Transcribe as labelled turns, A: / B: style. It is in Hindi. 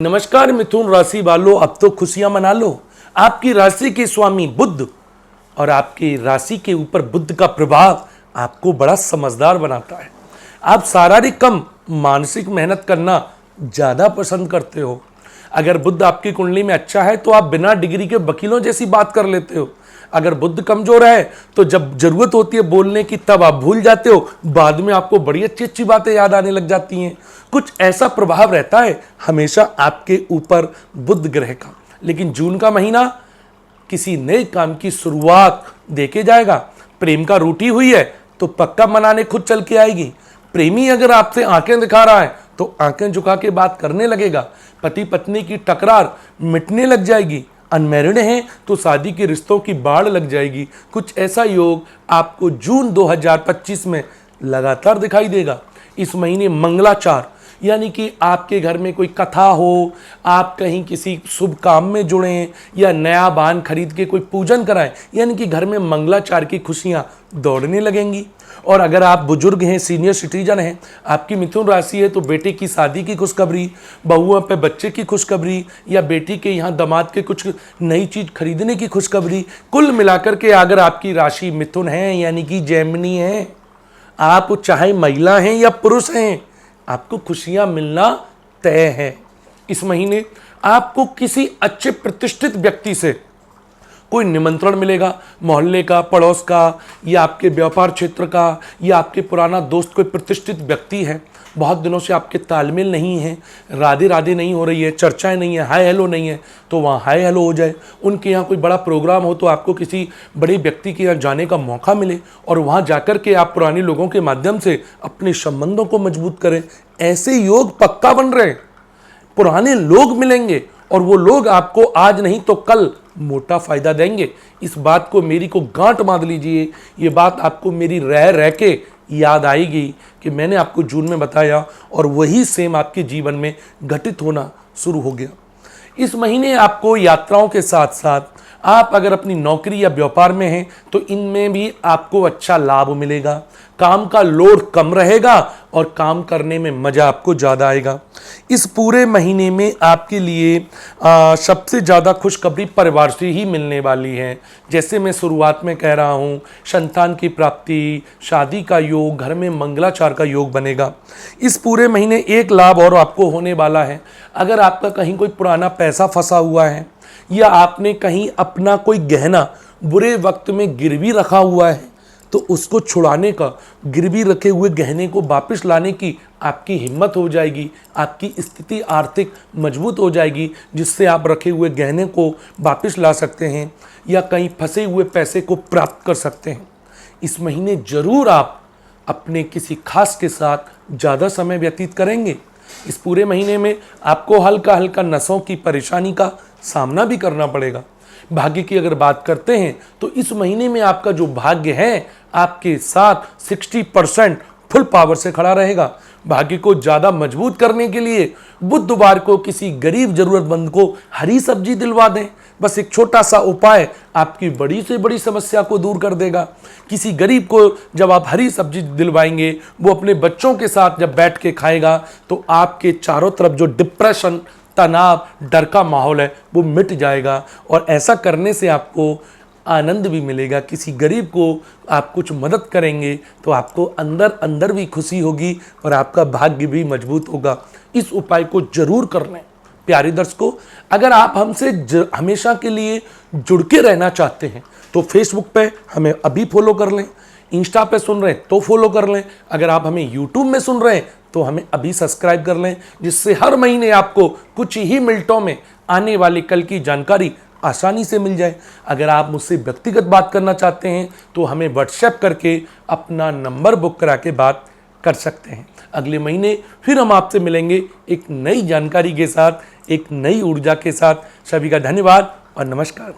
A: नमस्कार मिथुन राशि वालों, अब तो खुशियां मना लो। आपकी राशि के स्वामी बुध और आपकी राशि के ऊपर बुध का प्रभाव आपको बड़ा समझदार बनाता है। आप शारीरिक कम मानसिक मेहनत करना ज़्यादा पसंद करते हो। अगर बुध आपकी कुंडली में अच्छा है तो आप बिना डिग्री के वकीलों जैसी बात कर लेते हो। अगर बुध कमजोर है तो जब जरूरत होती है बोलने की तब आप भूल जाते हो, बाद में आपको बड़ी अच्छी अच्छी बातें याद आने लग जाती हैं। कुछ ऐसा प्रभाव रहता है हमेशा आपके ऊपर बुध ग्रह का। लेकिन जून का महीना किसी नए काम की शुरुआत देके जाएगा। प्रेम का रूठी हुई है तो पक्का मनाने खुद चल के आएगी। प्रेमी अगर आपसे आंखें दिखा रहा है तो आंखें झुका के बात करने लगेगा। पति पत्नी की टकरार मिटने लग जाएगी। अनमैरिड हैं तो शादी के रिश्तों की बाढ़ लग जाएगी। कुछ ऐसा योग आपको जून 2025 में लगातार दिखाई देगा। इस महीने मंगलाचार यानी कि आपके घर में कोई कथा हो, आप कहीं किसी शुभ काम में जुड़ें या नया वाहन खरीद के कोई पूजन कराएं, यानी कि घर में मंगलाचार की खुशियां दौड़ने लगेंगी। और अगर आप बुजुर्ग हैं, सीनियर सिटीजन हैं, आपकी मिथुन राशि है तो बेटे की शादी की खुशखबरी, बहुओं पे बच्चे की खुशखबरी या बेटी के यहाँ दामाद के कुछ नई चीज़ खरीदने की खुशखबरी, कुल मिलाकर के अगर आपकी राशि मिथुन है यानी कि जेमिनी है, आप चाहे महिला हैं या पुरुष हैं, आपको खुशियां मिलना तय है। इस महीने आपको किसी अच्छे प्रतिष्ठित व्यक्ति से कोई निमंत्रण मिलेगा, मोहल्ले का, पड़ोस का या आपके व्यापार क्षेत्र का या आपके पुराना दोस्त कोई प्रतिष्ठित व्यक्ति है। बहुत दिनों से आपके तालमेल नहीं है, राधे राधे नहीं हो रही है, चर्चाएं नहीं है, हाय हेलो नहीं है, तो वहाँ हाय हेलो हो जाए। उनके यहाँ कोई बड़ा प्रोग्राम हो तो आपको किसी बड़े व्यक्ति के यहाँ जाने का मौका मिले और वहाँ जाकर के आप पुराने लोगों के माध्यम से अपने संबंधों को मजबूत करें। ऐसे योग पक्का बन रहे हैं। पुराने लोग मिलेंगे और वो लोग आपको आज नहीं तो कल मोटा फायदा देंगे। इस बात को मेरी को गांठ बांध लीजिए। ये बात आपको मेरी रह रह के याद आएगी कि मैंने आपको जून में बताया और वही सेम आपके जीवन में घटित होना शुरू हो गया। इस महीने आपको यात्राओं के साथ साथ आप अगर अपनी नौकरी या व्यापार में हैं तो इनमें भी आपको अच्छा लाभ मिलेगा। काम का लोड कम रहेगा और काम करने में मज़ा आपको ज़्यादा आएगा। इस पूरे महीने में आपके लिए सबसे ज़्यादा खुशखबरी परिवार से ही मिलने वाली है। जैसे मैं शुरुआत में कह रहा हूँ, संतान की प्राप्ति, शादी का योग, घर में मंगलाचार का योग बनेगा। इस पूरे महीने एक लाभ और आपको होने वाला है। अगर आपका कहीं कोई पुराना पैसा फंसा हुआ है या आपने कहीं अपना कोई गहना बुरे वक्त में गिरवी रखा हुआ है तो उसको छुड़ाने का, गिरवी रखे हुए गहने को वापस लाने की आपकी हिम्मत हो जाएगी। आपकी स्थिति आर्थिक मजबूत हो जाएगी जिससे आप रखे हुए गहने को वापस ला सकते हैं या कहीं फंसे हुए पैसे को प्राप्त कर सकते हैं। इस महीने ज़रूर आप अपने किसी खास के साथ ज़्यादा समय व्यतीत करेंगे। इस पूरे महीने में आपको हल्का हल्का नसों की परेशानी का सामना भी करना पड़ेगा। भाग्य की अगर बात करते हैं तो इस महीने में आपका जो भाग्य है आपके साथ 60% फुल पावर से खड़ा रहेगा। भाग्य को ज़्यादा मजबूत करने के लिए बुधवार को किसी गरीब जरूरतमंद को हरी सब्जी दिलवा दें। बस एक छोटा सा उपाय आपकी बड़ी से बड़ी समस्या को दूर कर देगा। किसी गरीब को जब आप हरी सब्जी दिलवाएंगे, वो अपने बच्चों के साथ जब बैठ के खाएगा तो आपके चारों तरफ जो डिप्रेशन, तनाव, डर का माहौल है वो मिट जाएगा और ऐसा करने से आपको आनंद भी मिलेगा। किसी गरीब को आप कुछ मदद करेंगे तो आपको अंदर अंदर भी खुशी होगी और आपका भाग्य भी मजबूत होगा। इस उपाय को जरूर कर लें। प्यारे दर्शकों, अगर आप हमसे हमेशा के लिए जुड़ के रहना चाहते हैं तो फेसबुक पे हमें अभी फॉलो कर लें। इंस्टा पे सुन रहे हैं तो फॉलो कर लें। अगर आप हमें यूट्यूब में सुन रहे हैं तो हमें अभी सब्सक्राइब कर लें, जिससे हर महीने आपको कुछ ही मिनटों में आने वाले कल की जानकारी आसानी से मिल जाए। अगर आप मुझसे व्यक्तिगत बात करना चाहते हैं तो हमें व्हाट्सएप करके अपना नंबर बुक करा के बात कर सकते हैं। अगले महीने फिर हम आपसे मिलेंगे एक नई जानकारी के साथ, एक नई ऊर्जा के साथ। सभी का धन्यवाद और नमस्कार।